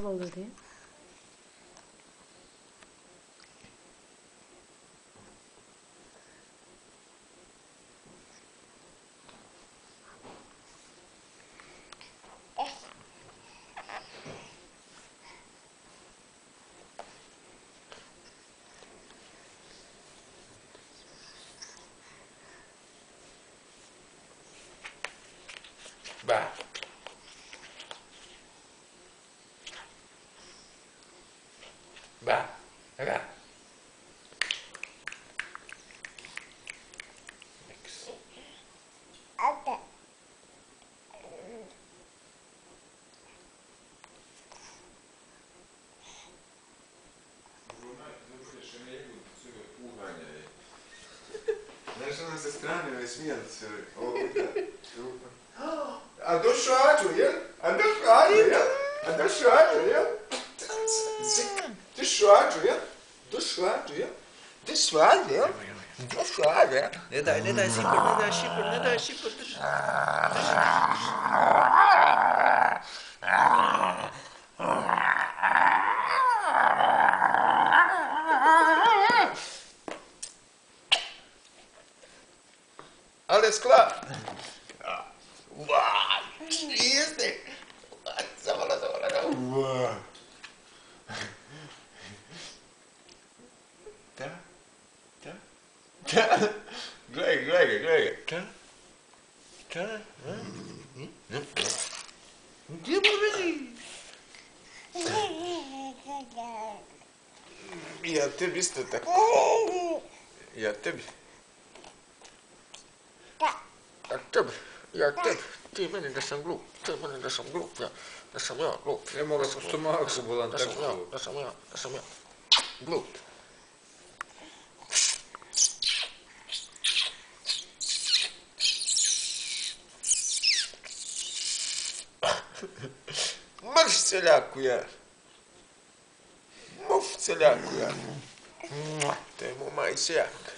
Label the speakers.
Speaker 1: Volodya.
Speaker 2: Ba. Ba. Raga. X.
Speaker 3: Znaš, ona sa strane me smijali se. A došao Ađo, jel? A došao Ađo, jel? A došao Ađo, jel? Došao Ađo, jel? Došao Ađo, jel? Došao Ađo, jel? Došao Ađo, jel?
Speaker 2: Ne daj šipor, drži.
Speaker 3: Alles klar. Jeste. Zavala. Da. Gledaj. Da. Gdje mu vidi? Ja tebi isto tako. Ja tebi. Ja tebi. Ti meni da sam glup. Da sam ja glup.
Speaker 2: Ne mogu sam stomak bolan
Speaker 3: Da
Speaker 2: tako.
Speaker 3: sam ja. Glup. Marš seljaku ja. Muf seljaku ja. Te mu maj seljak.